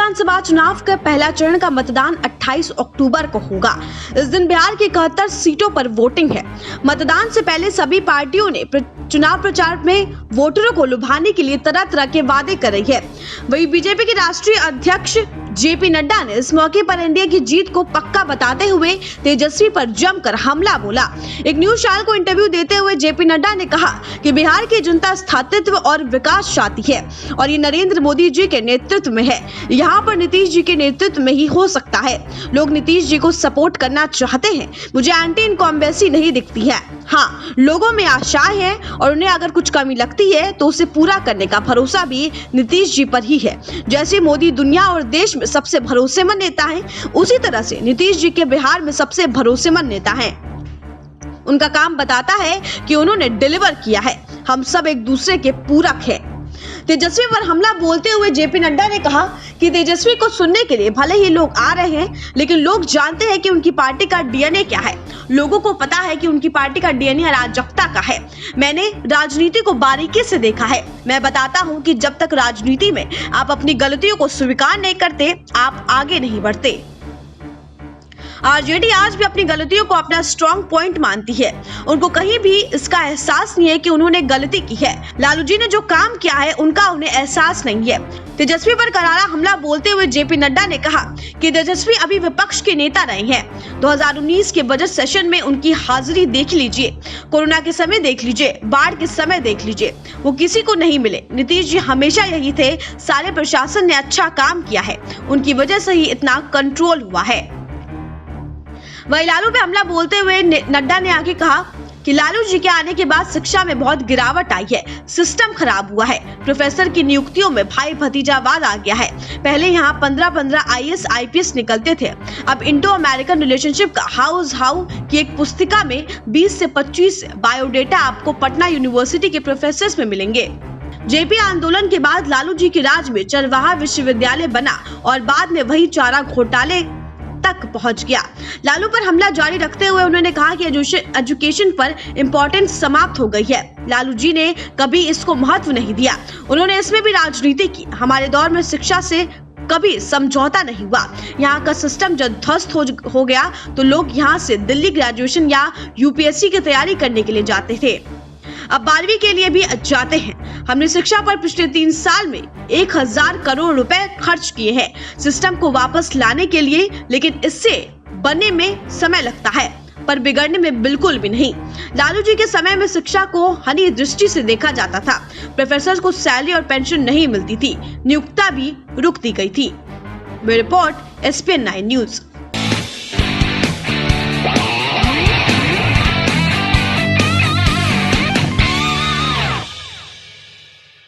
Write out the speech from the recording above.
विधानसभा चुनाव का पहला चरण का मतदान 28 अक्टूबर को होगा। इस दिन बिहार की 71 सीटों पर वोटिंग है। मतदान से पहले सभी पार्टियों ने चुनाव प्रचार में वोटरों को लुभाने के लिए तरह तरह के वादे कर रही है। वहीं बीजेपी के राष्ट्रीय अध्यक्ष जेपी नड्डा ने इस मौके पर एनडीए की जीत को पक्का बताते हुए तेजस्वी पर जमकर हमला बोला। एक न्यूज चैनल को इंटरव्यू देते हुए जेपी नड्डा ने कहा कि बिहार की जनता स्थायित्व और विकास चाहती है और ये नरेंद्र मोदी जी के नेतृत्व में है। यहाँ पर नीतीश जी के नेतृत्व में ही हो सकता है। लोग नीतीश जी को सपोर्ट करना चाहते हैं। मुझे एंटी इनकम्बेंसी नहीं दिखती है। हाँ, लोगों में आशाएं हैं और उन्हें अगर कुछ कमी लगती है तो उसे पूरा करने का भरोसा भी नीतीश जी पर ही है। जैसे मोदी दुनिया और देश में सबसे भरोसेमंद नेता है, उसी तरह से नीतीश जी के बिहार में सबसे भरोसेमंद नेता हैं। उनका काम बताता है कि उन्होंने डिलीवर किया है। हम सब एक दूसरे के पूरक हैं। तेजस्वी पर हमला बोलते हुए जेपी नड्डा ने कहा कि तेजस्वी को सुनने के लिए भले ही लोग आ रहे हैं, लेकिन लोग जानते हैं कि उनकी पार्टी का डीएनए क्या है। लोगों को पता है कि उनकी पार्टी का डीएनए अराजकता का है। मैंने राजनीति को बारीकी से देखा है। मैं बताता हूं कि जब तक राजनीति में आप अपनी गलतियों को स्वीकार नहीं करते, आप आगे नहीं बढ़ते। आरजेडी आज भी अपनी गलतियों को अपना स्ट्रॉन्ग पॉइंट मानती है। उनको कहीं भी इसका एहसास नहीं है कि उन्होंने गलती की है। लालू जी ने जो काम किया है उनका उन्हें एहसास नहीं है। तेजस्वी पर करारा हमला बोलते हुए जेपी नड्डा ने कहा कि तेजस्वी अभी विपक्ष के नेता रहे हैं। 2019 के बजट सेशन में उनकी हाजिरी देख लीजिए, कोरोना के समय देख लीजिए, बाढ़ के समय देख लीजिए, वो किसी को नहीं मिले। नीतीश जी हमेशा यही थे। सारे प्रशासन ने अच्छा काम किया है, उनकी वजह से ही इतना कंट्रोल हुआ है। वहीं लालू पे हमला बोलते हुए नड्डा ने आगे कहा कि लालू जी के आने के बाद शिक्षा में बहुत गिरावट आई है। सिस्टम खराब हुआ है। प्रोफेसर की नियुक्तियों में भाई भतीजावाद आ गया है। पहले यहाँ 15-15 IAS IPS निकलते थे। अब इंडो अमेरिकन रिलेशनशिप का हाउ की एक पुस्तिका में 20 से 25 बायोडेटा आपको पटना यूनिवर्सिटी के प्रोफेसर में मिलेंगे। जेपी आंदोलन के बाद लालू जी के राज में चरवाहा विश्वविद्यालय बना और बाद में वही चारा घोटाले तक पहुंच गया। लालू पर हमला जारी रखते हुए उन्होंने कहा कि एजुकेशन पर इम्पोर्टेंस समाप्त हो गई है। लालू जी ने कभी इसको महत्व नहीं दिया। उन्होंने इसमें भी राजनीति की। हमारे दौर में शिक्षा से कभी समझौता नहीं हुआ। यहाँ का सिस्टम जब ध्वस्त हो गया तो लोग यहाँ से दिल्ली ग्रेजुएशन या UPSC की तैयारी करने के लिए जाते थे, अब 12वीं के लिए भी जाते हैं। हमने शिक्षा पर पिछले 3 साल में 1000 करोड़ रुपए खर्च किए हैं सिस्टम को वापस लाने के लिए, लेकिन इससे बनने में समय लगता है पर बिगड़ने में बिल्कुल भी नहीं। लालू जी के समय में शिक्षा को हनी दृष्टि से देखा जाता था। प्रोफेसर को सैलरी और पेंशन नहीं मिलती थी, नियुक्ता भी रुक दी गई थी। Report SPN9 news.